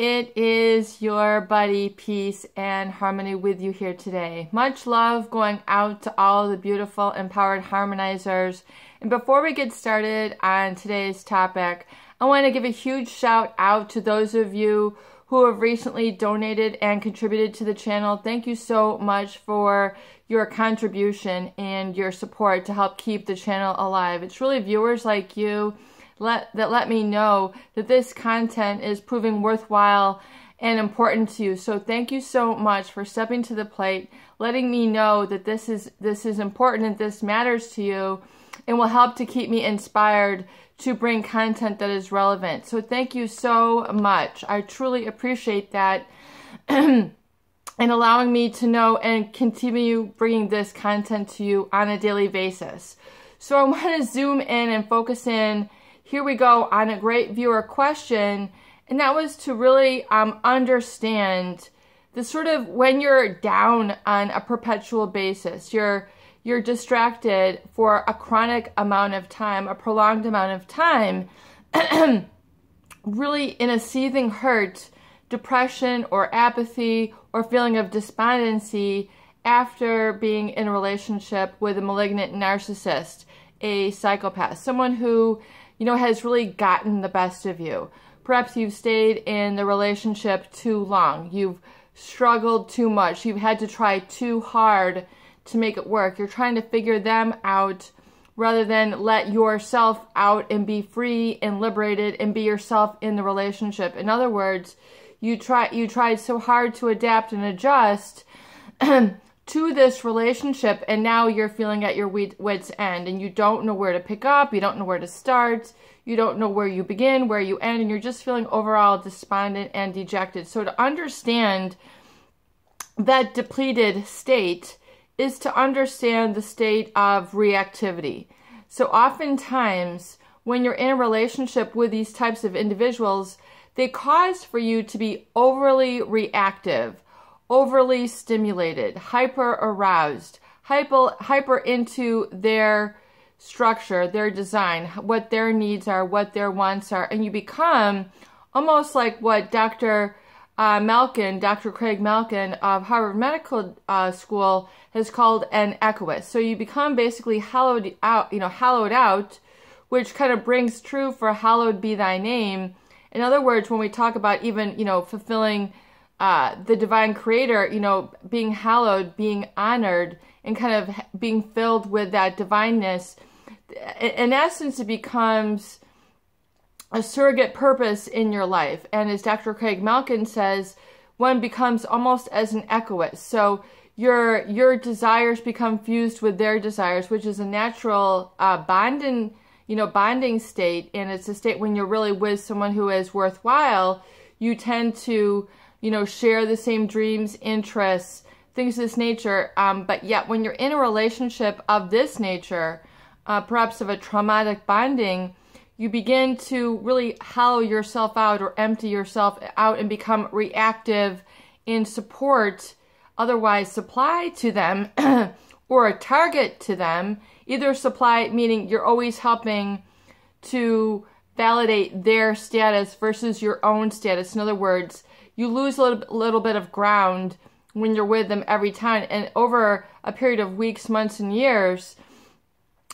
it is your buddy, Peace and Harmony, with you here today. Much love going out to all the beautiful, empowered harmonizers. And before we get started on today's topic, I want to give a huge shout out to those of you who have recently donated and contributed to the channel. Thank you so much for your contribution and your support to help keep the channel alive. It's really viewers like you that let me know that this content is proving worthwhile and important to you. So thank you so much for stepping to the plate, letting me know that this is important and this matters to you and will help to keep me inspired to bring content that is relevant. So thank you so much. I truly appreciate that and allowing me to know and continue bringing this content to you on a daily basis. So I want to zoom in and focus in. Here we go on a great viewer question, and that was to really understand the sort of when you're down on a perpetual basis, you're distracted for a chronic amount of time, a prolonged amount of time, really in a seething hurt, depression or apathy or feeling of despondency after being in a relationship with a malignant narcissist, a psychopath, someone who has really gotten the best of you. Perhaps you've stayed in the relationship too long. You've struggled too much. You've had to try too hard to make it work. You're trying to figure them out rather than let yourself out and be free and liberated and be yourself in the relationship. In other words, you tried so hard to adapt and adjust to this relationship, and now you're feeling at your wit's end, and you don't know where to pick up, you don't know where to start, you don't know where you begin, where you end, and you're just feeling overall despondent and dejected. So to understand that depleted state is to understand the state of reactivity. So oftentimes, when you're in a relationship with these types of individuals, they cause for you to be overly reactive, overly stimulated, hyper aroused, hyper into their structure, their design, what their needs are, what their wants are, and you become almost like what Dr. Craig Malkin of Harvard Medical School has called an echoist. So you become basically hollowed out, which kind of brings true for hallowed be thy name. In other words, when we talk about even, fulfilling the divine creator, being hallowed, being honored, and kind of being filled with that divineness, in essence, it becomes a surrogate purpose in your life. And as Dr. Craig Malkin says, one becomes almost as an echoist. So your desires become fused with their desires, which is a natural bonding state. And it's a state when you're really with someone who is worthwhile, you tend to share the same dreams, interests, things of this nature. But yet when you're in a relationship of this nature, perhaps of a traumatic bonding, you begin to really hollow yourself out or empty yourself out and become reactive in support, otherwise supply to them, or a target to them. Either supply, meaning you're always helping to validate their status versus your own status. In other words, you lose a little bit of ground when you're with them every time. And over a period of weeks, months, and years,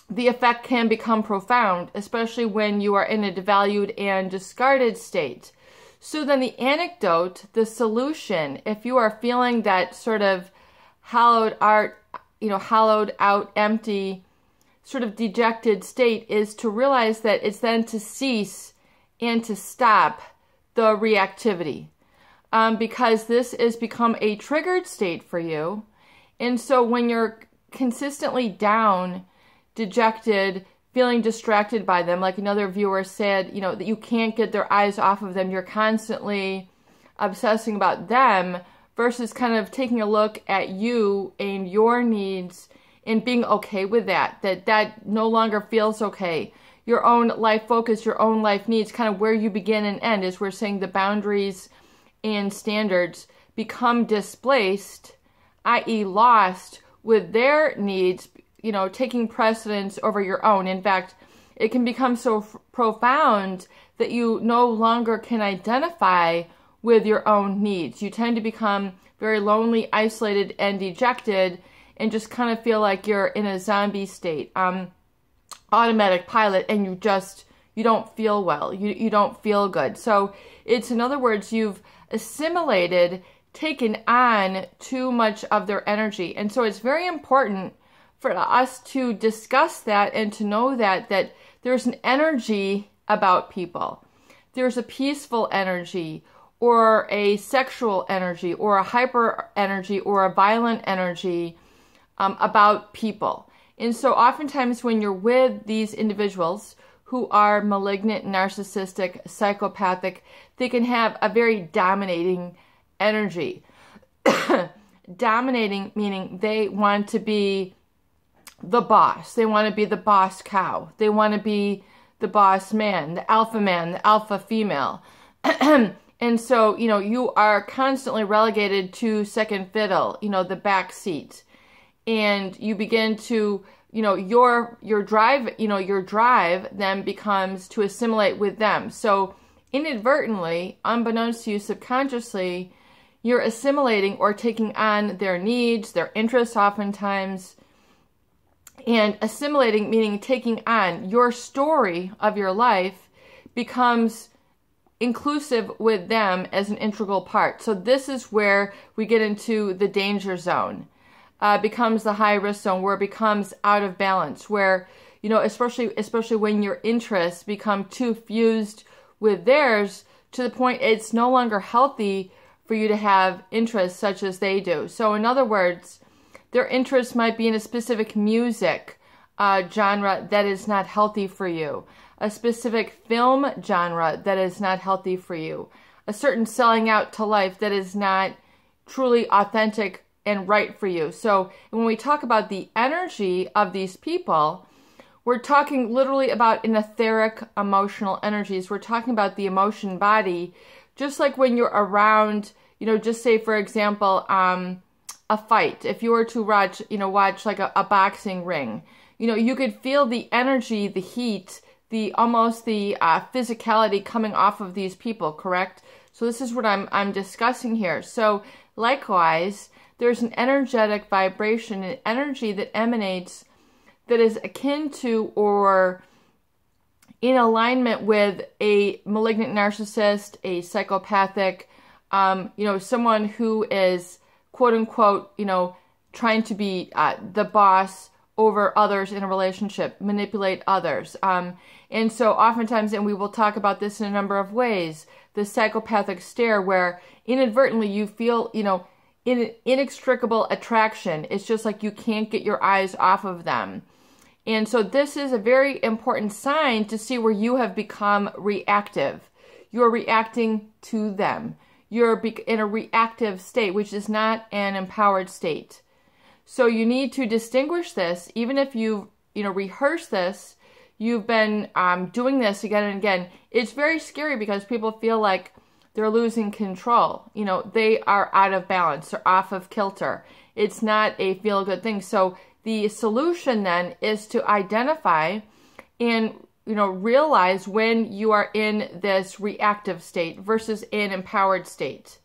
the effect can become profound, especially when you are in a devalued and discarded state. So then the antidote, the solution, if you are feeling that sort of hollowed out, empty, sort of dejected state, is to realize that it's then to cease and to stop the reactivity. Because this has become a triggered state for you. And so when you're consistently down, dejected, feeling distracted by them, like another viewer said, that you can't get their eyes off of them, you're constantly obsessing about them, versus kind of taking a look at you and your needs and being okay with that no longer feels okay. Your own life focus, your own life needs, kind of where you begin and end, is we're saying the boundaries and standards become displaced, i.e. lost, with their needs, taking precedence over your own. In fact, it can become so profound that you no longer can identify with your own needs. You tend to become very lonely, isolated, and dejected, and just kind of feel like you're in a zombie state, automatic pilot, and you don't feel well. You don't feel good. So it's, in other words, you've assimilated, taken on too much of their energy. And so it's very important for us to discuss that and to know that there's an energy about people. There's a peaceful energy, or a sexual energy, or a hyper energy, or a violent energy about people. And so oftentimes when you're with these individuals who are malignant, narcissistic, psychopathic, they can have a very dominating energy. Dominating meaning they want to be the boss. They want to be the boss cow. They want to be the boss man, the alpha female. And so, you are constantly relegated to second fiddle, the back seat. And you begin to, your drive then becomes to assimilate with them. So inadvertently, unbeknownst to you subconsciously, you're assimilating or taking on their needs, their interests oftentimes. And assimilating, meaning taking on your story of your life, becomes inclusive with them as an integral part. So this is where we get into the danger zone. Becomes the high risk zone, where it becomes out of balance, where, especially when your interests become too fused with theirs, to the point it's no longer healthy for you to have interests such as they do. So in other words, their interests might be in a specific music genre that is not healthy for you, a specific film genre that is not healthy for you, a certain selling out to life that is not truly authentic and right for you. So when we talk about the energy of these people, we're talking literally about an etheric emotional energies. We're talking about the emotion body, just like when you're around, just say, for example, a fight. If you were to watch like a boxing ring, you could feel the energy, the heat, almost the physicality coming off of these people, correct? So this is what I'm discussing here. So likewise, there's an energetic vibration, an energy that emanates that is akin to or in alignment with a malignant narcissist, a psychopathic, someone who is, quote unquote, trying to be the boss over others in a relationship, manipulate others. And so oftentimes, and we will talk about this in a number of ways, the psychopathic stare, where inadvertently you feel, inextricable attraction. It's just like you can't get your eyes off of them. And so this is a very important sign to see where you have become reactive. You're reacting to them. You're in a reactive state, which is not an empowered state. So you need to distinguish this. Even if you've rehearsed this, you've been doing this again and again. It's very scary because people feel like they're losing control. They are out of balance. They're off of kilter. It's not a feel-good thing. So the solution then is to identify and realize when you are in this reactive state versus an empowered state.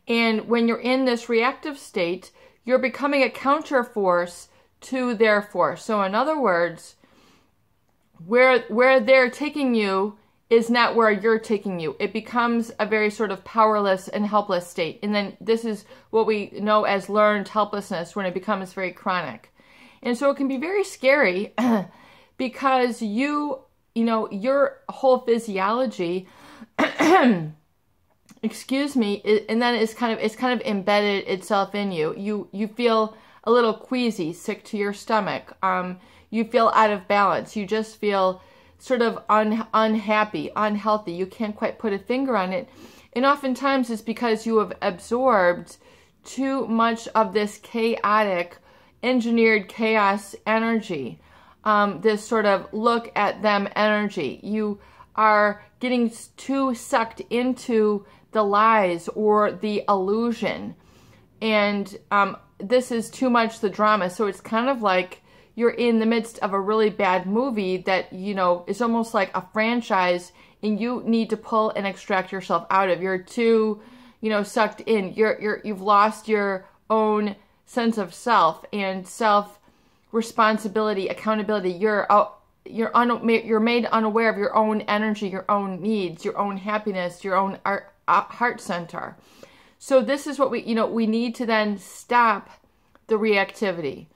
And when you're in this reactive state, you're becoming a counter force to their force. So in other words, where they're taking you is not where you're taking you. It becomes a very sort of powerless and helpless state. And then this is what we know as learned helplessness, when it becomes very chronic. And so it can be very scary because your whole physiology, excuse me, and then it's kind of embedded itself in you. You feel a little queasy, sick to your stomach. You feel out of balance. You just feel sort of unhappy, unhealthy. You can't quite put a finger on it. And oftentimes it's because you have absorbed too much of this chaotic, engineered chaos energy, this sort of look at them energy. You are getting too sucked into the lies or the illusion. And this is too much the drama. So it's kind of like you're in the midst of a really bad movie that, is almost like a franchise and you need to pull and extract yourself out of. You're too, sucked in. You've lost your own sense of self and self responsibility, accountability. You're made unaware of your own energy, your own needs, your own happiness, your own heart center. So this is what we need to then stop the reactivity.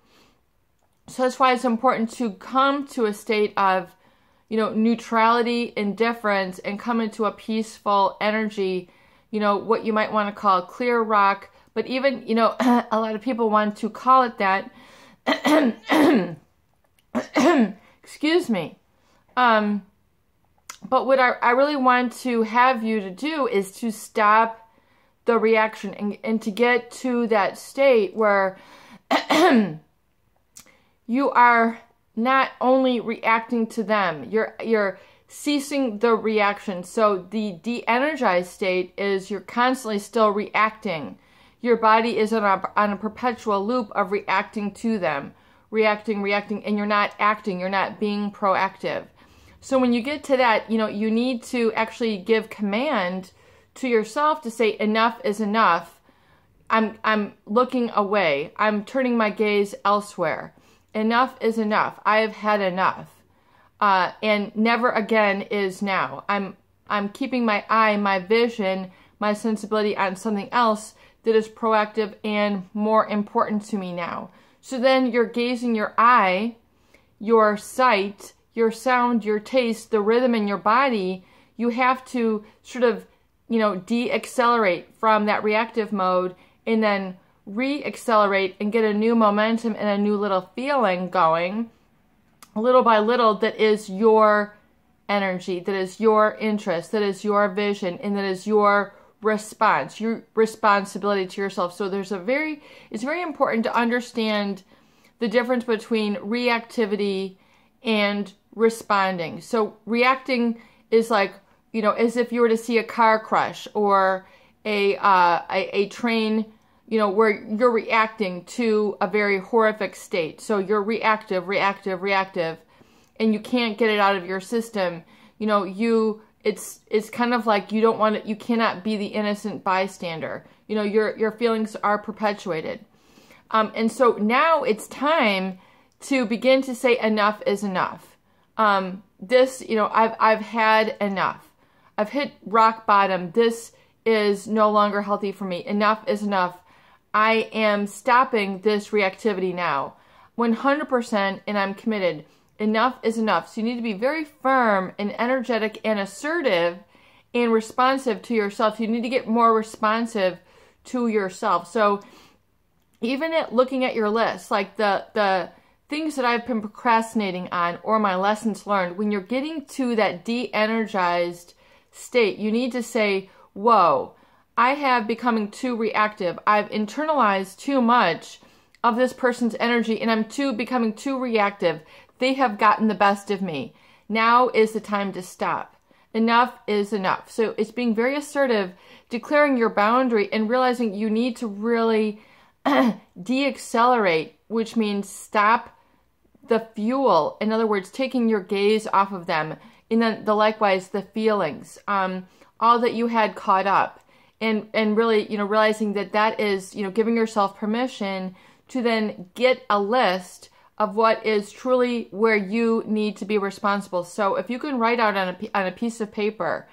So that's why it's important to come to a state of, neutrality, indifference, and come into a peaceful energy, what you might want to call clear rock. But even, a lot of people want to call it that. Excuse me. But what I really want to have you to do is to stop the reaction and to get to that state where you are not only reacting to them, you're ceasing the reaction. So the de-energized state is you're constantly still reacting. Your body is on a perpetual loop of reacting to them. Reacting, and you're not acting, you're not being proactive. So when you get to that, you need to actually give command to yourself to say, enough is enough. I'm looking away. I'm turning my gaze elsewhere. Enough is enough. I have had enough. And never again is now. I'm keeping my eye, my vision, my sensibility on something else that is proactive and more important to me now. So then you're gazing your eye, your sight, your sound, your taste, the rhythm in your body. You have to sort of, de-accelerate from that reactive mode and then re-accelerate and get a new momentum and a new little feeling going, little by little, that is your energy, that is your interest, that is your vision, and that is your response, your responsibility to yourself. So it's very important to understand the difference between reactivity and responding. So reacting is like, as if you were to see a car crash or a train, where you're reacting to a very horrific state. So you're reactive, and you can't get it out of your system. It's kind of like you cannot be the innocent bystander. Your feelings are perpetuated. And so now it's time to begin to say enough is enough. I've had enough. I've hit rock bottom. This is no longer healthy for me. Enough is enough. I am stopping this reactivity now. 100%, and I'm committed. Enough is enough. So you need to be very firm and energetic and assertive and responsive to yourself. You need to get more responsive to yourself. So even looking at your list, like the things that I've been procrastinating on or my lessons learned, when you're getting to that de-energized state, you need to say, whoa, I have becoming too reactive. I've internalized too much of this person's energy and I'm becoming too reactive. They have gotten the best of me. Now is the time to stop. Enough is enough. So it's being very assertive, declaring your boundary and realizing you need to really de-accelerate, which means stop the fuel. In other words, taking your gaze off of them. And then likewise, the feelings, all that you had caught up. And really, realizing that is, giving yourself permission to then get a list of what is truly where you need to be responsible. So if you can write out on a piece of paper,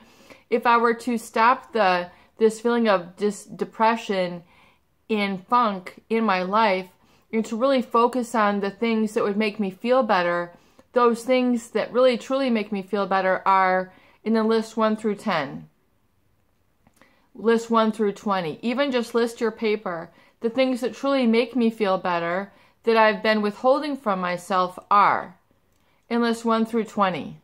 if I were to stop this feeling of depression and funk in my life, and to really focus on the things that would make me feel better, those things that really truly make me feel better are in the list 1 through 10. List 1 through 20. Even just list your paper. The things that truly make me feel better that I've been withholding from myself are in list 1 through 20.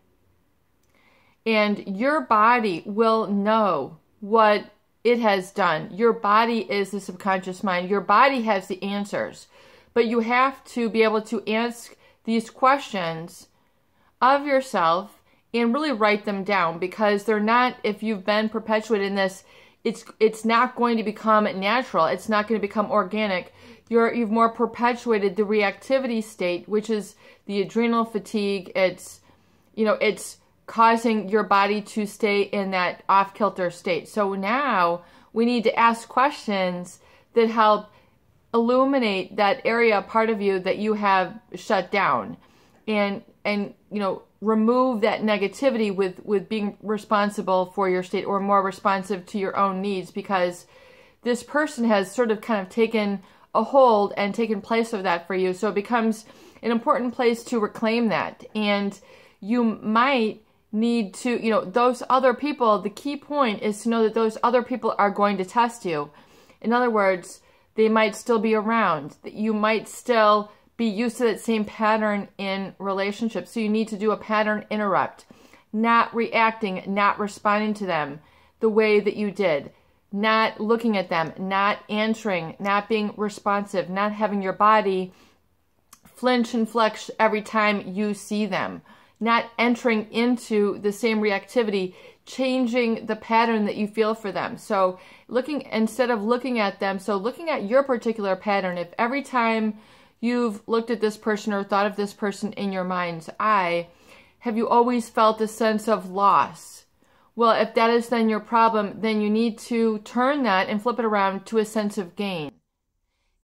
And your body will know what it has done. Your body is the subconscious mind. Your body has the answers. But you have to be able to ask these questions of yourself and really write them down, because they're not, if you've been perpetuated in this, it's not going to become natural. It's not going to become organic. You've more perpetuated the reactivity state, which is the adrenal fatigue. It's causing your body to stay in that off-kilter state. So now we need to ask questions that help illuminate that area, part of you that you have shut down, and you know, remove that negativity with being responsible for your state, or more responsive to your own needs, because this person has sort of kind of taken a hold and taken place of that for you. So it becomes an important place to reclaim that. And you might need to, you know, those other people, the key point is to know that those other people are going to test you. In other words, they might still be around, that you might still be used to that same pattern in relationships. So you need to do a pattern interrupt, not reacting, not responding to them the way that you did, not looking at them, not answering, not being responsive, not having your body flinch and flex every time you see them, not entering into the same reactivity, changing the pattern that you feel for them. So instead of looking at them, so looking at your particular pattern, if every time you've looked at this person or thought of this person in your mind's eye, have you always felt a sense of loss? Well, if that is then your problem, then you need to turn that and flip it around to a sense of gain.